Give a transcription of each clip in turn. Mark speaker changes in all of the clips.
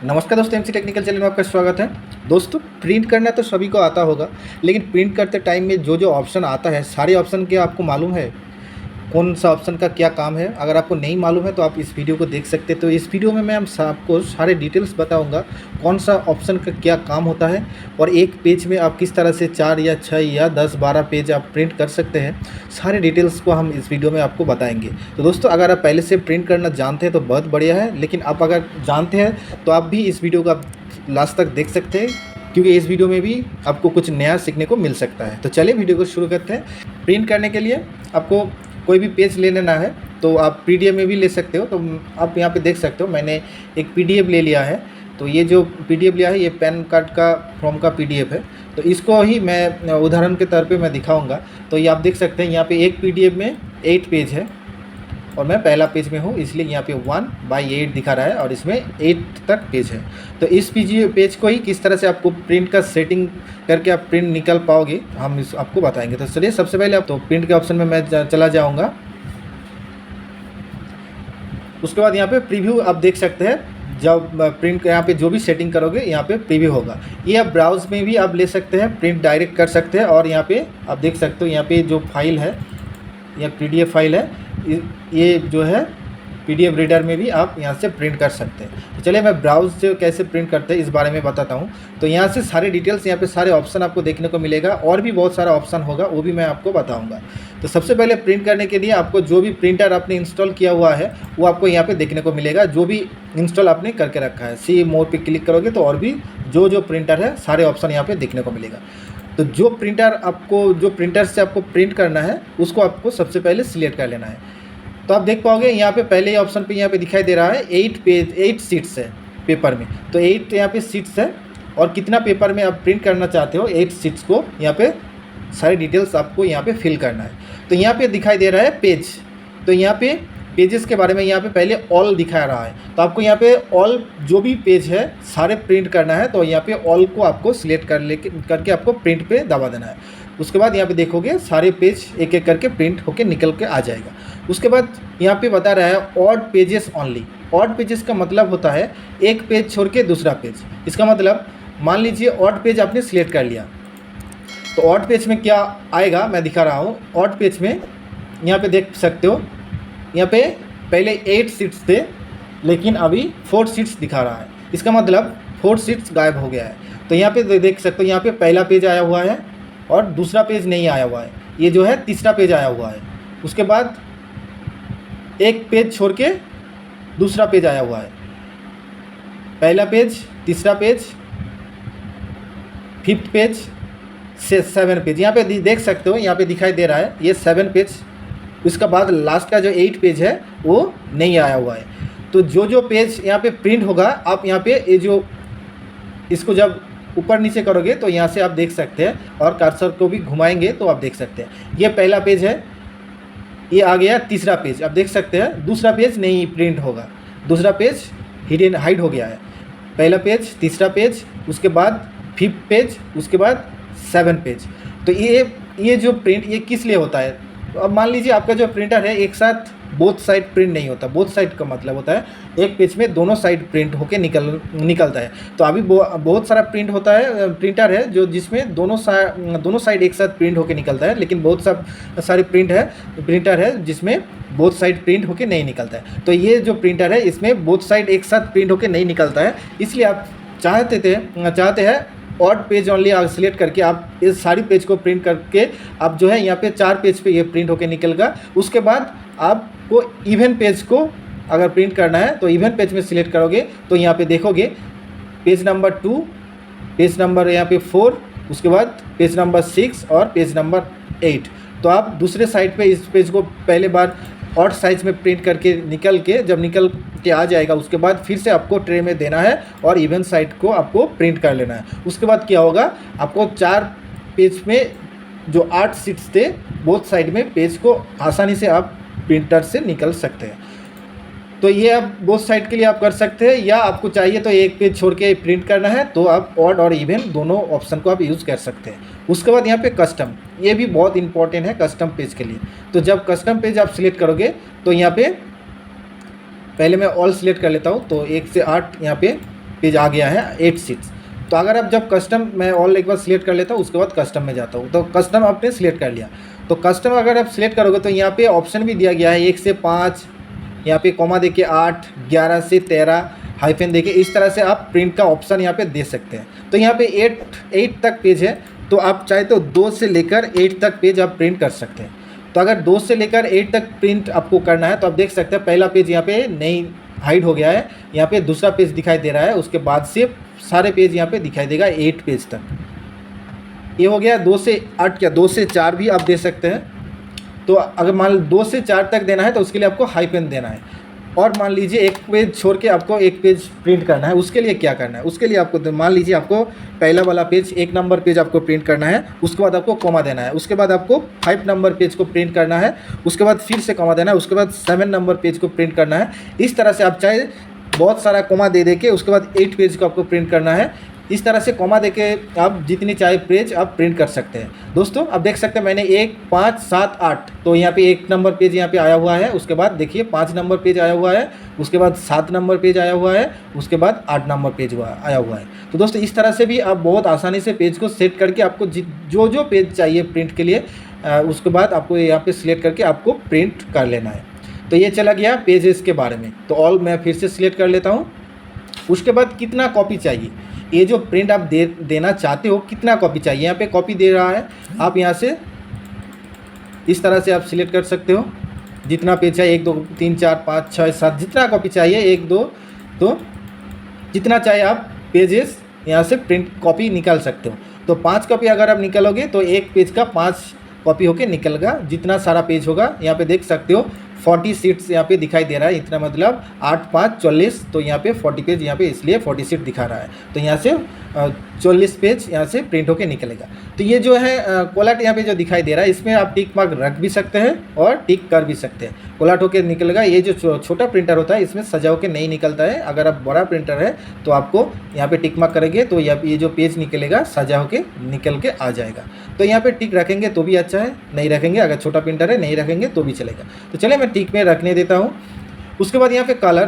Speaker 1: नमस्कार दोस्तों, MC technical channel में आपका स्वागत है। दोस्तों, प्रिंट करना तो सभी को आता होगा, लेकिन प्रिंट करते टाइम में जो जो ऑप्शन आता है, सारे ऑप्शन के आपको मालूम है कौन सा ऑप्शन का क्या काम है? अगर आपको नहीं मालूम है तो आप इस वीडियो को देख सकते हैं। तो इस वीडियो में मैं आपको सारे डिटेल्स बताऊंगा कौन सा ऑप्शन का क्या काम होता है, और एक पेज में आप किस तरह से 4 या 6 या 10-12 पेज आप प्रिंट कर सकते हैं। सारे डिटेल्स को हम इस वीडियो में आपको बताएंगे। तो दोस्तों, अगर आप पहले से प्रिंट करना जानते हैं तो बहुत बढ़िया है, लेकिन आप अगर जानते हैं तो आप भी इस वीडियो को लास्ट तक देख सकते हैं, क्योंकि इस वीडियो में भी आपको कुछ नया सीखने को मिल सकता है। तो चलिए वीडियो को शुरू करते हैं। प्रिंट करने के लिए आपको कोई भी पेज ले लेना है, तो आप पीडीएफ में भी ले सकते हो। तो आप यहाँ पे देख सकते हो, मैंने एक पीडीएफ ले लिया है। तो ये जो पीडीएफ लिया है, ये पैन कार्ड का फॉर्म का पीडीएफ है। तो इसको ही मैं उदाहरण के तौर पे मैं दिखाऊंगा। तो ये आप देख सकते हैं, यहाँ पे एक पीडीएफ में 8 पेज है और मैं पहला पेज में हूँ, इसलिए यहाँ पे 1/8 दिखा रहा है और इसमें 8 तक पेज है। तो इस पेज को ही किस तरह से आपको प्रिंट का सेटिंग करके आप प्रिंट निकाल पाओगे, हम आपको बताएंगे। तो चलिए, सबसे पहले आप तो प्रिंट के ऑप्शन में मैं चला जाऊँगा। उसके बाद यहाँ पे प्रीव्यू आप देख सकते हैं। जब प्रिंट यहाँ पे जो भी सेटिंग करोगे, यहाँ पे प्रीव्यू होगा। ये आप ब्राउज में भी आप ले सकते हैं, प्रिंट डायरेक्ट कर सकते हैं। और यहाँ पे आप देख सकते हो, यहाँ पे जो फाइल है, यह पीडीएफ फाइल है, ये जो है पीडीएफ रीडर में भी आप यहाँ से प्रिंट कर सकते हैं। तो चलिए, मैं ब्राउज से कैसे प्रिंट करते हैं इस बारे में बताता हूँ। तो यहाँ से सारे डिटेल्स, यहाँ पे सारे ऑप्शन आपको देखने को मिलेगा, और भी बहुत सारा ऑप्शन होगा, वो भी मैं आपको बताऊँगा। तो सबसे पहले प्रिंट करने के लिए आपको जो भी प्रिंटर आपने इंस्टॉल किया हुआ है वो आपको यहाँ पर देखने को मिलेगा, जो भी इंस्टॉल आपने करके रखा है। सी मोर पर क्लिक करोगे तो और भी जो प्रिंटर है सारे ऑप्शन यहाँ पर देखने को मिलेगा। तो जो प्रिंटर से आपको प्रिंट करना है, उसको आपको सबसे पहले सिलेक्ट कर लेना है। तो आप देख पाओगे यहाँ पे पहले ही ऑप्शन पे यहाँ पे दिखाई दे रहा है 8 सीट्स है पेपर में। तो 8 यहाँ पे सीट्स है, और कितना पेपर में आप प्रिंट करना चाहते हो 8 सीट्स को, यहाँ पे सारी डिटेल्स आपको यहाँ पे फिल करना है। तो यहाँ पे दिखाई दे रहा है पेज। तो यहाँ पे पेजेस के बारे में यहाँ पे पहले ऑल दिखा रहा है। तो आपको यहाँ पे ऑल जो भी पेज है सारे प्रिंट करना है। तो यहाँ पे ऑल को आपको सिलेक्ट करके आपको प्रिंट पे दबा देना है। उसके बाद यहाँ पे देखोगे सारे पेज एक एक करके प्रिंट होके निकल के आ जाएगा। उसके बाद यहाँ पे बता रहा है odd pages only. Odd pages का मतलब होता है एक पेज छोड़ के दूसरा पेज। इसका मतलब मान लीजिए ऑड पेज आपने सिलेक्ट कर लिया, तो ऑड पेज में क्या आएगा मैं दिखा रहा हूँ। ऑड पेज में यहाँ पे देख सकते हो, यहाँ पे पहले 8 सीट्स थे, लेकिन अभी 4 सीट्स दिखा रहा है। इसका मतलब 4 सीट्स गायब हो गया है। तो यहाँ पे देख सकते हो, यहाँ पे पहला पेज आया हुआ है और दूसरा पेज नहीं आया हुआ है। ये जो है तीसरा पेज आया हुआ है। उसके बाद एक पेज छोड़ के दूसरा पेज आया हुआ है। पहला पेज, तीसरा पेज, 5th पेज से 7 पेज। यहाँ पे देख सकते हो, यहाँ पे दिखाई दे रहा है ये 7 पेज। उसके बाद लास्ट का जो 8 पेज है वो नहीं आया हुआ है। तो जो पेज यहाँ पे प्रिंट होगा, आप यहाँ पे ये जो इसको जब ऊपर नीचे करोगे तो यहाँ से आप देख सकते हैं, और कर्सर को भी घुमाएंगे तो आप देख सकते हैं। ये पहला पेज है, ये आ गया तीसरा पेज। आप देख सकते हैं दूसरा पेज नहीं प्रिंट होगा, दूसरा पेज हाइड हो गया है। पहला पेज, तीसरा पेज, उसके बाद 5th पेज, उसके बाद 7 पेज। तो ये जो प्रिंट ये किस लिए होता है? तो अब मान लीजिए आपका जो प्रिंटर है एक साथ बोथ साइड प्रिंट नहीं होता। बोथ साइड का मतलब होता है एक पेज में दोनों साइड प्रिंट होके निकलता है। तो अभी बहुत सारा प्रिंट होता है, प्रिंटर है जो जिसमें दोनों साइड एक साथ प्रिंट होके निकलता है, लेकिन बहुत सारे प्रिंटर है जिसमें बोथ साइड प्रिंट होके नहीं निकलता है। तो ये जो प्रिंटर है इसमें बोथ साइड एक साथ प्रिंट होके नहीं निकलता है, इसलिए आप चाहते हैं ऑड पेज ऑनली सिलेक्ट करके आप इस सारी पेज को प्रिंट करके आप जो है यहाँ पे 4 पेज पे ये प्रिंट होके निकलेगा। उसके बाद आपको इवन पेज को अगर प्रिंट करना है तो इवन पेज में सिलेक्ट करोगे तो यहाँ पे देखोगे पेज नंबर 2, पेज नंबर यहाँ पे 4, उसके बाद पेज नंबर 6 और पेज नंबर 8। तो आप दूसरे साइड पे इस पेज को पहले बार ऑड साइज में प्रिंट करके निकल के आ जाएगा। उसके बाद फिर से आपको ट्रे में देना है और इवन साइड को आपको प्रिंट कर लेना है। उसके बाद क्या होगा, आपको 4 पेज में जो 8 सीट्स थे बोथ साइड में पेज को आसानी से आप प्रिंटर से निकल सकते हैं। तो ये आप बोथ साइड के लिए आप कर सकते हैं, या आपको चाहिए तो एक पेज छोड़ के प्रिंट करना है तो आप ऑड और इवन दोनों ऑप्शन को आप यूज़ कर सकते हैं। उसके बाद यहाँ पे कस्टम, ये भी बहुत इंपॉर्टेंट है कस्टम पेज के लिए। तो जब कस्टम पेज आप सिलेक्ट करोगे तो यहाँ पे पहले मैं ऑल सिलेक्ट कर लेता हूँ। तो 1 से 8 यहाँ पे पेज आ गया है 8 सीट्स। तो अगर आप जब कस्टम, मैं ऑल एक बार सिलेक्ट कर लेता हूँ, उसके बाद कस्टम में जाता हूँ। तो कस्टम आपने सिलेक्ट कर लिया, तो कस्टम अगर आप सिलेक्ट करोगे तो यहाँ पे ऑप्शन भी दिया गया है 1 से 5, यहाँ पे कॉमा देके 8, 11 से 13, हाइफन देके, इस तरह से आप प्रिंट का ऑप्शन यहाँ पे दे सकते हैं। तो यहाँ पे 8 तक पेज है, तो आप चाहे तो 2 से लेकर 8 तक पेज आप प्रिंट कर सकते हैं। तो अगर 2 से लेकर 8 तक प्रिंट आपको करना है तो आप देख सकते हैं पहला पेज यहाँ पे नहीं हाइड हो गया है, यहाँ पे दूसरा पेज दिखाई दे रहा है, उसके बाद से सारे पेज यहाँ पे दिखाई देगा 8 पेज तक। ये हो गया 2 से 8, क्या 2 से 4 भी आप दे सकते हैं। तो अगर मान लो 2 से 4 तक देना है तो उसके लिए आपको हाइफन देना है। और मान लीजिए एक पेज छोड़ के आपको एक पेज प्रिंट करना है, उसके लिए क्या करना है, उसके लिए आपको मान लीजिए आपको पहला वाला पेज 1 नंबर पेज आपको प्रिंट करना है, उसके बाद आपको कॉमा देना है, उसके बाद आपको 5 नंबर पेज को प्रिंट करना है, उसके बाद फिर से कॉमा देना है, उसके बाद 7 नंबर पेज को प्रिंट करना है। इस तरह से आप चाहे बहुत सारा कॉमा दे के उसके बाद 8 पेज को आपको प्रिंट करना है। इस तरह से कॉमा देके आप जितनी चाहे पेज आप प्रिंट कर सकते हैं। दोस्तों आप देख सकते हैं मैंने 1, 5, 7, 8, तो यहाँ पे 1 नंबर पेज यहाँ पे आया हुआ है, उसके बाद देखिए 5 नंबर पेज आया हुआ है, उसके बाद 7 नंबर पेज आया हुआ है, उसके बाद 8 नंबर पेज आया हुआ है। तो दोस्तों इस तरह से भी आप बहुत आसानी से पेज को सेट करके आपको जो पेज चाहिए प्रिंट के लिए, उसके बाद आपको यहाँ पे सिलेक्ट करके आपको प्रिंट कर लेना है। तो ये चला गया पेजेस के बारे में। तो ऑल मैं फिर से सिलेक्ट कर लेता हूँ। उसके बाद कितना कॉपी चाहिए, ये जो प्रिंट आप देना चाहते हो कितना कॉपी चाहिए, यहाँ पे कॉपी दे रहा है, आप यहाँ से इस तरह से आप सिलेक्ट कर सकते हो जितना पेज चाहिए, 1, 2, 3, 4, 5, 6, 7, जितना कॉपी चाहिए 1, 2, तो जितना चाहिए आप पेजेस यहाँ से प्रिंट कॉपी निकाल सकते हो। तो 5 कॉपी अगर आप निकालोगे तो एक पेज का 5 कॉपी होके निकलेगा, जितना सारा पेज होगा। यहाँ पे देख सकते हो 40 सीट्स यहाँ पे दिखाई दे रहा है, इतना मतलब 8, 5, 40, तो यहाँ पे 40 पेज यहाँ पे इसलिए 40 सीट दिखा रहा है। तो यहाँ से 40 पेज यहाँ से प्रिंट होके निकलेगा। तो ये जो है कोलाट यहाँ पे जो दिखाई दे रहा है, इसमें आप टिक मार्क रख भी सकते हैं और टिक कर भी सकते हैं, कोलाट होके निकलेगा। ये जो छोटा प्रिंटर होता है इसमें सजा होके नहीं निकलता है। अगर आप बड़ा प्रिंटर है तो आपको यहाँ पे टिक मार्क करेंगे तो ये जो पेज निकलेगा सजा होके निकल के आ जाएगा। तो यहाँ पे टिक रखेंगे तो भी अच्छा है, नहीं रखेंगे, अगर छोटा प्रिंटर है नहीं रखेंगे तो भी चलेगा। तो चलिए मैं टिक में रखने देता हूँ। उसके बाद यहाँ पे कलर,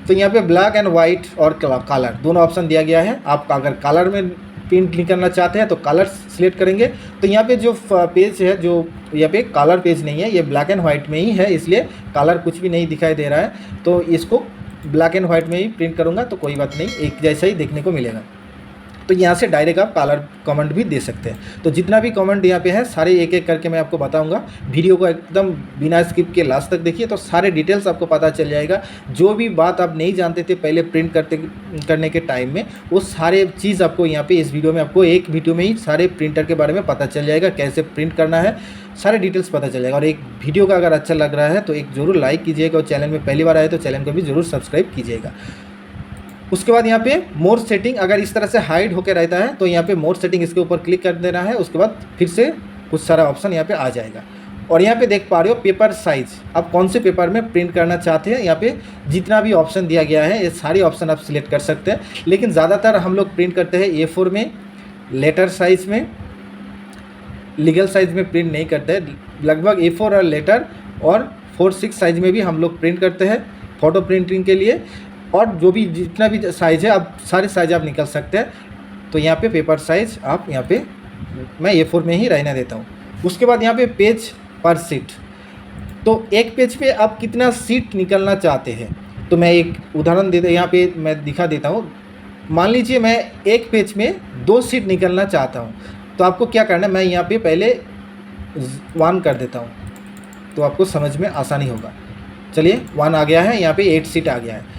Speaker 1: तो यहाँ पे ब्लैक एंड वाइट और कलर दोनों ऑप्शन दिया गया है। आप अगर कलर में प्रिंट निकलना चाहते हैं तो कलर सिलेक्ट करेंगे। तो यहाँ पे जो पेज है, जो यहाँ पे कलर पेज नहीं है, ये ब्लैक एंड वाइट में ही है, इसलिए कलर कुछ भी नहीं दिखाई दे रहा है। तो इसको ब्लैक एंड वाइट में ही प्रिंट करूँगा तो कोई बात नहीं, एक जैसा ही देखने को मिलेगा। तो यहाँ से डायरेक्ट आप कलर कमेंट भी दे सकते हैं। तो जितना भी कमेंट यहाँ पे है सारे एक एक करके मैं आपको बताऊंगा। वीडियो को एकदम बिना स्किप के लास्ट तक देखिए तो सारे डिटेल्स आपको पता चल जाएगा। जो भी बात आप नहीं जानते थे पहले प्रिंट करने के टाइम में, वो सारे चीज़ आपको यहाँ पे इस वीडियो में, आपको एक वीडियो में ही सारे प्रिंटर के बारे में पता चल जाएगा, कैसे प्रिंट करना है, सारे डिटेल्स पता चल जाएगा। और एक वीडियो का अगर अच्छा लग रहा है तो एक ज़रूर लाइक कीजिएगा, और चैनल में पहली बार आए तो चैनल को भी ज़रूर सब्सक्राइब कीजिएगा। उसके बाद यहाँ पे मोर सेटिंग, अगर इस तरह से हाइड होकर रहता है तो यहाँ पे मोर सेटिंग इसके ऊपर क्लिक कर देना है। उसके बाद फिर से कुछ सारा ऑप्शन यहाँ पे आ जाएगा। और यहाँ पे देख पा रहे हो पेपर साइज़, आप कौन से पेपर में प्रिंट करना चाहते हैं। यहाँ पे जितना भी ऑप्शन दिया गया है ये सारे ऑप्शन आप सिलेक्ट कर सकते हैं, लेकिन ज़्यादातर हम लोग प्रिंट करते हैं A4 में, लेटर साइज़ में, लीगल साइज़ में प्रिंट नहीं करते हैं। लगभग A4 और लेटर और 4/6 साइज़ में भी हम लोग प्रिंट करते हैं फ़ोटो प्रिंटिंग के लिए। और जो भी जितना भी साइज़ है आप सारे साइज़ आप निकल सकते हैं। तो यहाँ पे पेपर साइज़ आप यहाँ पे मैं A4 में ही रहने देता हूँ। उसके बाद यहाँ पे पेज पर सीट, तो एक पेज पे आप कितना सीट निकलना चाहते हैं। तो मैं एक उदाहरण देता यहाँ पे मैं दिखा देता हूँ। मान लीजिए मैं एक पेज में 2 सीट निकलना चाहता हूँ, तो आपको क्या करना है, मैं यहाँ पे पहले 1 कर देता हूँ तो आपको समझ में आसानी होगा। चलिए 1 आ गया है, यहाँ पे 8 सीट आ गया है।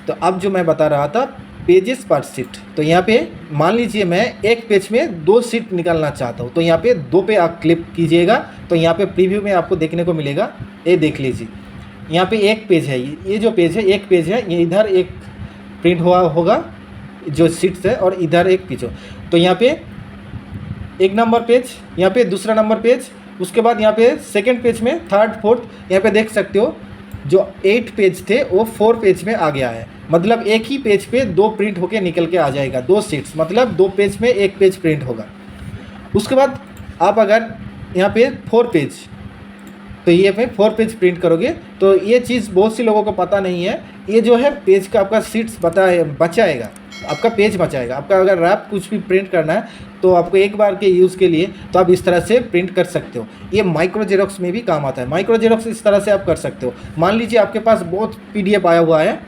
Speaker 1: तो अब जो मैं बता रहा था पेजेस पर सीट, तो यहाँ पे मान लीजिए मैं एक पेज में 2 सीट निकालना चाहता हूँ, तो यहाँ पे 2 पे आप क्लिक कीजिएगा तो यहाँ पे प्रीव्यू में आपको देखने को मिलेगा। ये देख लीजिए यहाँ पे एक पेज है, ये जो पेज है एक पेज है, ये इधर एक प्रिंट हुआ होगा जो सीट्स है और इधर एक पेज हो। तो यहाँ पे 1 नंबर पेज, यहाँ पे दूसरा नंबर पेज, उसके बाद यहाँ पे सेकेंड पेज में 3rd 4th, यहाँ पे देख सकते हो जो 8 पेज थे वो 4 पेज में आ गया है। मतलब एक ही पेज पे 2 प्रिंट होके निकल के आ जाएगा, 2 सीट्स, मतलब 2 पेज में 1 पेज प्रिंट होगा। उसके बाद आप अगर यहाँ पे 4 पेज, तो ये पे 4 पेज प्रिंट करोगे तो ये चीज़ बहुत सी लोगों को पता नहीं है। ये जो है पेज का आपका सीट्स बचाएगा। आपका पेज बचाएगा। आपका अगर रैप कुछ भी प्रिंट करना है तो आपको एक बार के यूज़ के लिए तो आप इस तरह से प्रिंट कर सकते हो। ये माइक्रो जेरोक्स में भी काम आता है। माइक्रो जेरोक्स इस तरह से आप कर सकते हो। मान लीजिए आपके पास बहुत PDF आया हुआ है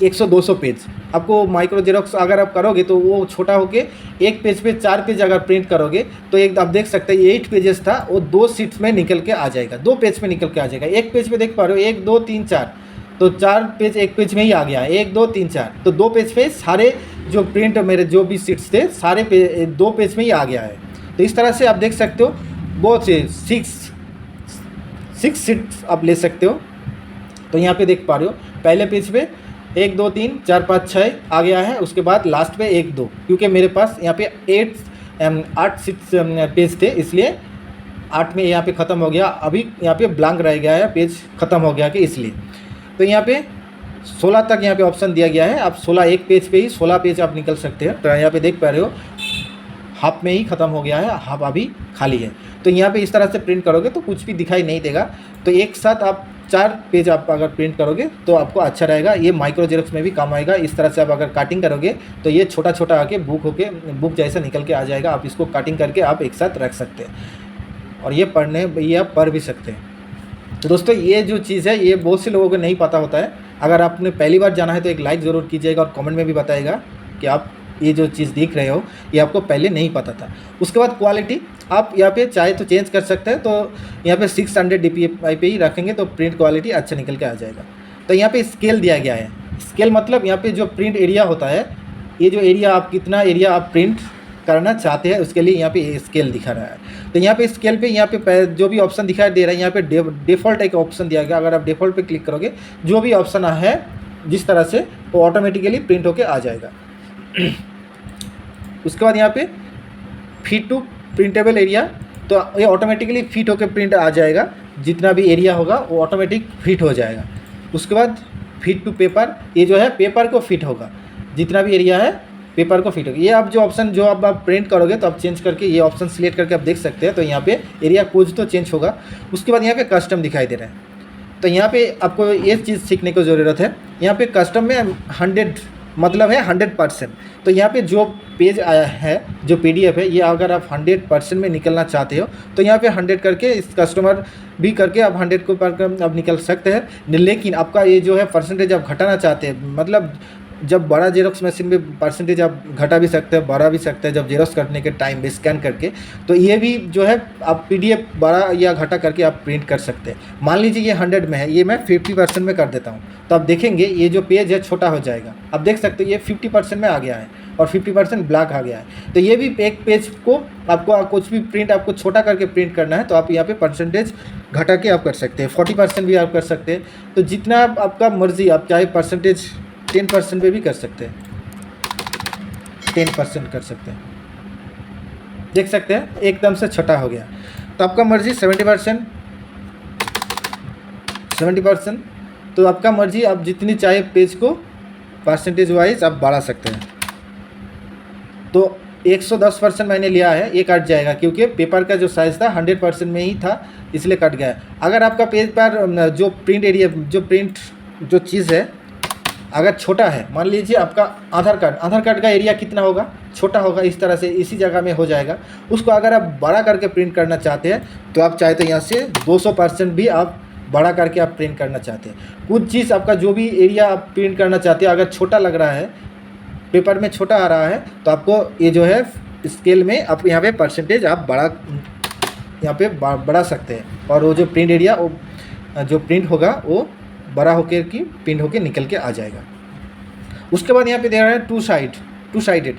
Speaker 1: 100-200 पेज, आपको माइक्रो जेरोक्स अगर आप करोगे तो वो छोटा होके एक पेज पे 4 पेज अगर प्रिंट करोगे तो एक आप देख सकते हैं 8 पेजेस था वो 2 शीट्स में निकल के आ जाएगा, 2 पेज में निकल के आ जाएगा। एक पेज पे देख पा रहे हो 1 2 3 4, तो 4 पेज एक पेज में ही आ गया, 1 2 3 4, तो 2 पेज पे सारे जो प्रिंट मेरे जो भी शीट्स थे सारे 2 पेज में ही आ गया है। तो इस तरह से आप देख सकते हो बहुत से 6 शीट्स आप ले सकते हो। तो यहाँ पे देख पा रहे हो पहले पेज पे 1 2 3 4 5 6 आ गया है, उसके बाद लास्ट पे 1 2, क्योंकि मेरे पास यहाँ पे 8 6 पेज थे इसलिए 8 में यहाँ पे ख़त्म हो गया। अभी यहाँ पे ब्लैंक रह गया है, पेज ख़त्म हो गया कि इसलिए। तो यहाँ पे 16 तक यहाँ पे ऑप्शन दिया गया है। आप 16 एक पेज पे ही 16 पेज आप निकल सकते हैं। तो यहाँ पे देख पा रहे हो हाफ में ही ख़त्म हो गया है, हाफ अभी खाली है। तो यहाँ पे इस तरह से प्रिंट करोगे तो कुछ भी दिखाई नहीं देगा। तो एक साथ आप 4 पेज आप अगर प्रिंट करोगे तो आपको अच्छा रहेगा। ये माइक्रो जेरोक्स में भी काम आएगा। इस तरह से आप अगर काटिंग करोगे तो ये छोटा छोटा आके बुक जैसा निकल के आ जाएगा। आप इसको काटिंग करके आप एक साथ रख सकते हैं और ये आप पढ़ भी सकते हैं। तो दोस्तों ये जो चीज़ है ये बहुत से लोगों को नहीं पता होता है। अगर आपने पहली बार जाना है तो एक लाइक ज़रूर कीजिएगा और कमेंट में भी बताइएगा कि आप ये जो चीज़ देख रहे हो ये आपको पहले नहीं पता था। उसके बाद क्वालिटी आप यहाँ पे चाहे तो चेंज कर सकते हैं। तो यहाँ पे 600 DPI पे ही रखेंगे तो प्रिंट क्वालिटी अच्छा निकल के आ जाएगा। तो यहाँ पे स्केल दिया गया है। स्केल मतलब यहाँ पे जो प्रिंट एरिया होता है, ये जो एरिया आप कितना एरिया आप प्रिंट करना चाहते हैं उसके लिए यहाँ पे स्केल दिखा रहा है। तो यहाँ पे स्केल पे यहाँ पे जो भी ऑप्शन दिखाई दे रहा है यहाँ पे डिफ़ॉल्ट एक ऑप्शन दिया गया। अगर आप डिफ़ॉल्ट पे क्लिक करोगे जो भी ऑप्शन है जिस तरह से वो ऑटोमेटिकली प्रिंट होके आ जाएगा। उसके बाद यहाँ पे फिट टू प्रिंटेबल एरिया, तो ये ऑटोमेटिकली फिट होकर प्रिंट आ जाएगा। जितना भी एरिया होगा वो ऑटोमेटिक फिट हो जाएगा। उसके बाद फिट टू पेपर, ये जो है पेपर को फिट होगा, जितना भी एरिया है पेपर को फिट होगा। ये आप जो ऑप्शन जो आप प्रिंट करोगे तो आप चेंज करके ये ऑप्शन सिलेक्ट करके आप देख सकते हैं। तो यहाँ पे एरिया कुछ तो चेंज होगा। उसके बाद यहाँ पे कस्टम दिखाई दे रहा है। तो यहाँ पे आपको ये चीज़ सीखने की ज़रूरत है। यहाँ पे कस्टम में 100 मतलब है 100%। तो यहाँ पे जो पेज आया है जो PDF है ये अगर आप 100% में निकलना चाहते हो तो यहाँ पे 100 करके इस कस्टमर भी करके आप 100 को पर अब निकल सकते हैं। लेकिन आपका ये जो है परसेंटेज आप घटाना चाहते हैं, मतलब जब बड़ा जेरोक्स मशीन में परसेंटेज आप घटा भी सकते हैं बढ़ा भी सकते हैं जब जेरोक्स करने के टाइम में स्कैन करके। तो ये भी जो है आप PDF बड़ा या घटा करके आप प्रिंट कर सकते हैं। मान लीजिए ये 100 में है, ये मैं 50% में कर देता हूँ तो आप देखेंगे ये जो पेज है छोटा हो जाएगा। आप देख सकते हो ये 50% में आ गया है और 50% ब्लैक आ गया है। तो ये भी एक पेज को आपको कुछ भी प्रिंट आपको छोटा करके प्रिंट करना है तो आप यहाँ पे परसेंटेज घटा के आप कर सकते हैं। 40% भी आप कर सकते हैं। तो जितना आपका मर्जी, आप चाहे परसेंटेज 10% पे भी कर सकते हैं, 10% कर सकते हैं। देख सकते हैं एकदम से छोटा हो गया। तो आपका मर्जी 70%, तो आपका मर्जी आप जितनी चाहे पेज को परसेंटेज वाइज आप बढ़ा सकते हैं। तो 110% मैंने लिया है, ये कट जाएगा क्योंकि पेपर का जो साइज़ था 100% में ही था इसलिए कट गया। अगर आपका पेज पर जो प्रिंट एरिया जो चीज़ है अगर छोटा है, मान लीजिए आपका आधार कार्ड का एरिया कितना होगा, छोटा होगा, इस तरह से इसी जगह में हो जाएगा। उसको अगर आप बड़ा करके प्रिंट करना चाहते हैं तो आप चाहे तो यहाँ से 200% भी आप बड़ा करके आप प्रिंट करना चाहते हैं। कुछ चीज़ आपका जो भी एरिया आप प्रिंट करना चाहते हैं अगर छोटा लग रहा है, पेपर में छोटा आ रहा है तो आपको ये जो है स्केल में आप यहाँ पे परसेंटेज आप यहाँ पे बढ़ा सकते हैं और वो जो प्रिंट एरिया वो जो प्रिंट होगा वो बड़ा होकर की प्रिंट होकर निकल के आ जाएगा। उसके बाद यहाँ पे दे रहा है टू साइडेड।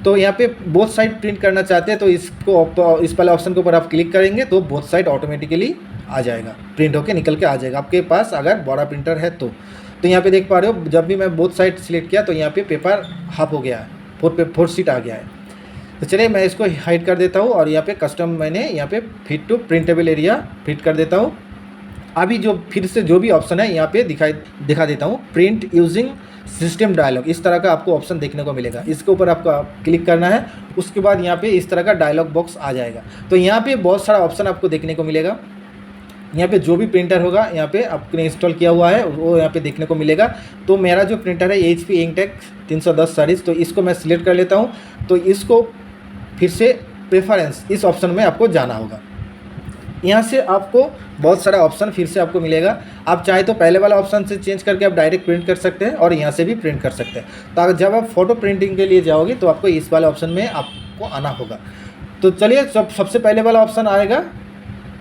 Speaker 1: तो यहाँ पे बोथ साइड प्रिंट करना चाहते हैं तो इस वाले ऑप्शन के ऊपर आप क्लिक करेंगे तो बोथ साइड ऑटोमेटिकली आ जाएगा, प्रिंट होकर निकल के आ जाएगा आपके पास अगर बड़ा प्रिंटर है तो। यहाँ पे देख पा रहे हो जब भी मैं बोथ साइड सिलेक्ट किया तो यहाँ पे पेपर हाफ हो गया है, 4 शीट आ गया है। तो चलिए मैं इसको हाइड कर देता हूँ और यहाँ पे कस्टम मैंने यहाँ पे fit to printable area fit कर देता हूँ। अभी जो फिर से जो भी ऑप्शन है यहाँ पे दिखा देता हूँ, प्रिंट यूजिंग सिस्टम डायलॉग, इस तरह का आपको ऑप्शन देखने को मिलेगा। इसके ऊपर आपको क्लिक करना है। उसके बाद यहाँ पे इस तरह का डायलॉग बॉक्स आ जाएगा। तो यहाँ पे बहुत सारा ऑप्शन आपको देखने को मिलेगा। यहाँ पे जो भी प्रिंटर होगा यहाँ पे आपने इंस्टॉल किया हुआ है वो यहाँ पे देखने को मिलेगा। तो मेरा जो प्रिंटर है HP इंकटेक 310 सीरीज़, तो इसको मैं सिलेक्ट कर लेता हूँ। तो इसको फिर से प्रेफरेंस इस ऑप्शन में आपको जाना होगा। यहाँ से आपको बहुत सारा ऑप्शन फिर से आपको मिलेगा। आप चाहे तो पहले वाला ऑप्शन से चेंज करके आप डायरेक्ट प्रिंट कर सकते हैं और यहाँ से भी प्रिंट कर सकते हैं। तो अगर जब आप फ़ोटो प्रिंटिंग के लिए जाओगे तो आपको इस वाले ऑप्शन में आपको आना होगा। तो चलिए सबसे पहले वाला ऑप्शन आएगा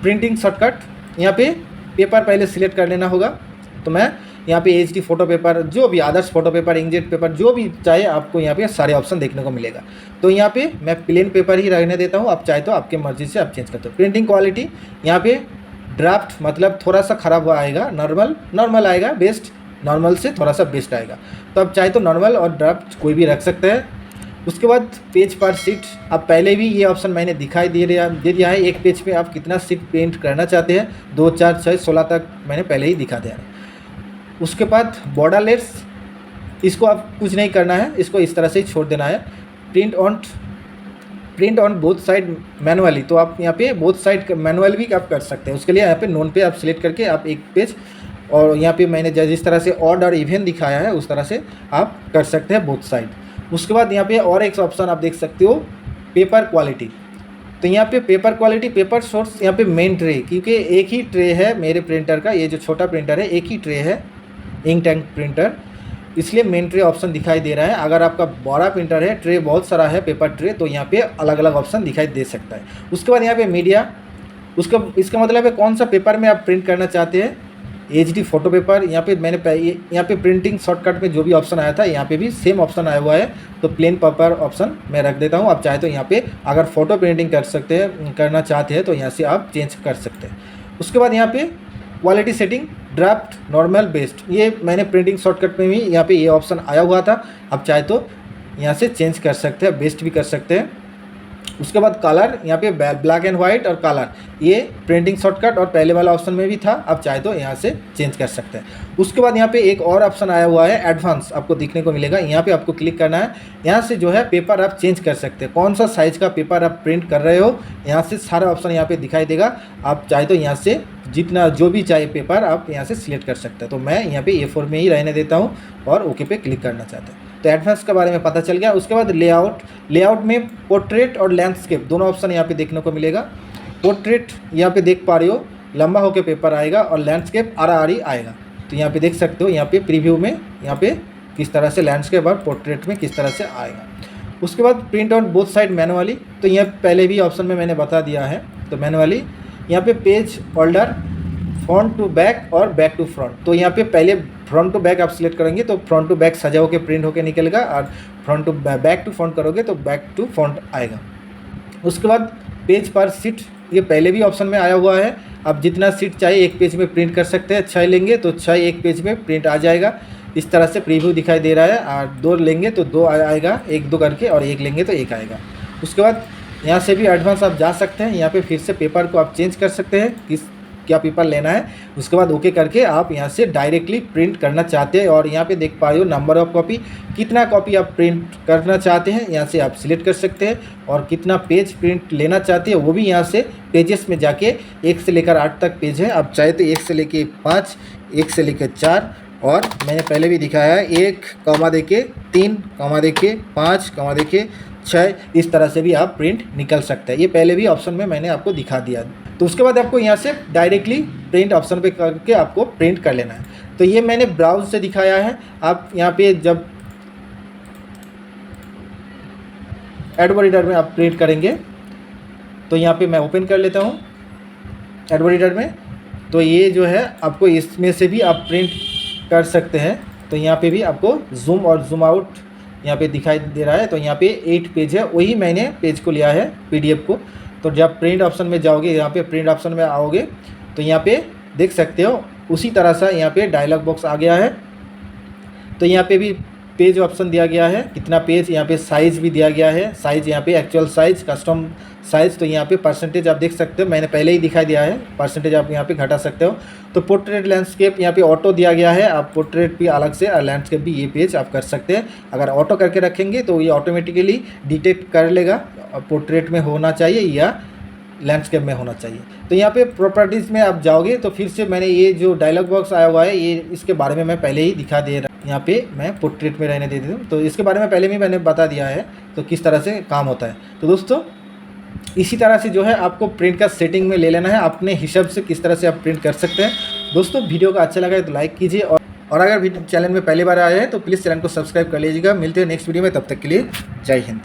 Speaker 1: प्रिंटिंग शॉर्टकट। यहाँ पे पेपर पहले सिलेक्ट कर लेना होगा। तो मैं यहाँ पे HD फ़ोटो पेपर, जो भी आदर्श फ़ोटो पेपर, इंकजेट पेपर, जो भी चाहे आपको यहाँ पे सारे ऑप्शन देखने को मिलेगा। तो यहाँ पे मैं प्लेन पेपर ही रहने देता हूँ। आप चाहे तो आपके मर्ज़ी से आप चेंज करते हो। प्रिंटिंग क्वालिटी यहाँ पे ड्राफ्ट मतलब थोड़ा सा ख़राब हुआ आएगा, नॉर्मल आएगा, बेस्ट, नॉर्मल से थोड़ा सा बेस्ट आएगा। तो आप चाहे तो नॉर्मल और ड्राफ्ट कोई भी रख सकते हैं। उसके बाद पेज पर सीट, आप पहले भी ये ऑप्शन मैंने दिखाई दे दिया है। एक पेज पे आप कितना सीट प्रिंट करना चाहते हैं, 2, 4, 6, 16 तक मैंने पहले ही दिखा दिया है। उसके बाद बॉर्डरलेस, इसको आप कुछ नहीं करना है, इसको इस तरह से ही छोड़ देना है। Print on both side manually, तो आप यहाँ पे बोथ साइड मैनुअल भी आप कर सकते हैं। उसके लिए यहाँ पे नोन पे आप सिलेक्ट करके आप एक पेज, और यहाँ पे मैंने जिस तरह से ऑड और इवन दिखाया है उस तरह से आप कर सकते हैं बोथ साइड। उसके बाद यहाँ पे और एक ऑप्शन आप देख सकते हो, पेपर क्वालिटी। तो यहाँ पे पेपर क्वालिटी, पेपर सोर्स, यहाँ पे मेन ट्रे, क्योंकि एक ही ट्रे है मेरे प्रिंटर का, ये जो छोटा प्रिंटर है एक ही ट्रे है, इंक टैंक प्रिंटर, इसलिए मेन ट्रे ऑप्शन दिखाई दे रहा है। अगर आपका बड़ा प्रिंटर है, ट्रे बहुत सारा है, पेपर ट्रे, तो यहाँ पे अलग अलग ऑप्शन दिखाई दे सकता है। उसके बाद यहाँ पे मीडिया, इसका मतलब है कौन सा पेपर में आप प्रिंट करना चाहते हैं। HD फ़ोटो पेपर, यहाँ पे मैंने यहाँ पे प्रिंटिंग शॉर्टकट में जो भी ऑप्शन आया था यहाँ पे भी सेम ऑप्शन आया हुआ है। तो प्लेन पेपर ऑप्शन मैं रख देता हूँ। आप चाहे तो यहाँ पे अगर फ़ोटो प्रिंटिंग करना चाहते हैं तो यहाँ से आप चेंज कर सकते हैं। उसके बाद यहाँ पे quality setting, draft, normal, best, ये मैंने प्रिंटिंग शॉर्टकट में भी यहाँ पे ये ऑप्शन आया हुआ था। आप चाहे तो यहाँ से चेंज कर सकते हैं, बेस्ट भी कर सकते हैं। उसके बाद कलर, यहाँ पे ब्लैक एंड वाइट और कलर, ये प्रिंटिंग शॉर्टकट और पहले वाला ऑप्शन में भी था। आप चाहे तो यहाँ से चेंज कर सकते हैं। उसके बाद यहाँ पे एक और ऑप्शन आया हुआ है एडवांस, आपको दिखने को मिलेगा। यहाँ पे आपको क्लिक करना है। यहाँ से जो है पेपर आप चेंज कर सकते हैं, कौन सा साइज़ का पेपर आप प्रिंट कर रहे हो, यहाँ से सारा ऑप्शन यहाँ पे दिखाई देगा। आप चाहे तो यहाँ से जितना जो भी चाहिए पेपर आप यहाँ से सिलेक्ट कर सकते हैं। तो मैं यहाँ पे A4 में ही रहने देता हूँ और ओके पे क्लिक करना चाहता हूँ। तो एडवांस के बारे में पता चल गया। उसके बाद लेआउट में पोर्ट्रेट और लैंडस्केप दोनों ऑप्शन यहाँ पे देखने को मिलेगा। पोर्ट्रेट यहाँ पे देख पा रहे हो, लंबा होकर पेपर आएगा, और लैंडस्केप आरी आएगा। तो यहाँ पे देख सकते हो, यहाँ पे प्रीव्यू में यहाँ पे किस तरह से लैंडस्केप और पोर्ट्रेट में किस तरह से आएगा। उसके बाद print on both side manually, तो यहाँ पहले भी ऑप्शन में मैंने बता दिया है। तो मैनुअली यहाँ पे page holder, front to back और बैक टू फ्रंट, तो यहाँ पे पहले फ्रंट टू बैक आप सिलेक्ट करेंगे तो फ्रंट टू बैक सजा होकर प्रिंट होकर निकलेगा, और front to back to front करोगे तो बैक टू फ्रंट आएगा। उसके बाद पेज पर सीट, ये पहले भी ऑप्शन में आया हुआ है। आप जितना सीट चाहिए एक पेज में प्रिंट कर सकते हैं। 6 लेंगे तो 6 एक पेज में प्रिंट आ जाएगा। इस तरह से प्रीव्यू दिखाई दे रहा है। और 2 लेंगे तो 2 आएगा, 1-2 करके, और 1 लेंगे तो 1 आएगा। उसके बाद यहाँ से भी एडवांस आप जा सकते हैं। यहाँ पे फिर से पेपर को आप चेंज कर सकते हैं, क्या पेपर लेना है। उसके बाद ओके करके आप यहाँ से डायरेक्टली प्रिंट करना चाहते हैं। और यहाँ पे देख पा रहे हो नंबर ऑफ कॉपी, कितना कॉपी आप प्रिंट करना चाहते हैं यहाँ से आप सिलेक्ट कर सकते हैं। और कितना पेज प्रिंट लेना चाहते हैं वो भी यहाँ से पेजेस में जाके 1 से लेकर 8 तक पेज है। आप चाहे तो 1 से लेकर 5, 1 से लेकर 4, और मैंने पहले भी दिखाया है 1 कॉमा देके 3 कॉमा देके 5 कॉमा देके 6, इस तरह से भी आप प्रिंट निकल सकते हैं। ये पहले भी ऑप्शन में मैंने आपको दिखा दिया। तो उसके बाद आपको यहाँ से डायरेक्टली प्रिंट ऑप्शन पे करके आपको प्रिंट कर लेना है। तो ये मैंने ब्राउज से दिखाया है। आप यहाँ पे जब एडवर्ड रीडर में आप प्रिंट करेंगे तो यहाँ पे मैं ओपन कर लेता हूँ एडवर्ड रीडर में। तो ये जो है आपको इसमें से भी आप प्रिंट कर सकते हैं। तो यहाँ पे भी आपको जूम और जूम आउट यहाँ पे दिखाई दे रहा है। तो यहाँ पे 8 पेज है, वही मैंने पेज को लिया है PDF को। तो जब प्रिंट ऑप्शन में जाओगे, यहाँ पे प्रिंट ऑप्शन में आओगे तो यहाँ पे देख सकते हो उसी तरह से यहाँ पे डायलॉग बॉक्स आ गया है। तो यहाँ पे भी पेज ऑप्शन दिया गया है, कितना पेज, यहाँ पे साइज़ भी दिया गया है। साइज़ यहाँ पे एक्चुअल साइज़, कस्टम साइज़। तो यहाँ पे परसेंटेज आप देख सकते हो, मैंने पहले ही दिखाई दिया है। परसेंटेज आप यहाँ पे घटा सकते हो। तो पोर्ट्रेट लैंडस्केप यहाँ पे ऑटो दिया गया है। आप पोर्ट्रेट भी अलग से और लैंडस्केप भी ये पेज आप कर सकते हैं। अगर ऑटो करके रखेंगे तो ये ऑटोमेटिकली डिटेक्ट कर लेगा पोर्ट्रेट में होना चाहिए या लैंडस्केप में होना चाहिए। तो यहाँ पे प्रॉपर्टीज़ में आप जाओगे तो फिर से मैंने ये जो डायलॉग बॉक्स आया हुआ है ये इसके बारे में मैं पहले ही दिखा दे रहा हूँ। यहाँ पे मैं पोर्ट्रेट में रहने दे देता हूँ, तो इसके बारे में पहले भी मैंने बता दिया है तो किस तरह से काम होता है। तो दोस्तों इसी तरह से जो है आपको प्रिंट का सेटिंग में ले लेना है, अपने हिसाब से किस तरह से आप प्रिंट कर सकते हैं। दोस्तों वीडियो का अच्छा लगा है तो लाइक कीजिए, और अगर चैनल में पहली बार आए हैं तो प्लीज़ चैनल को सब्सक्राइब कर लीजिएगा। मिलते हैं नेक्स्ट वीडियो में, तब तक के लिए जय हिंद।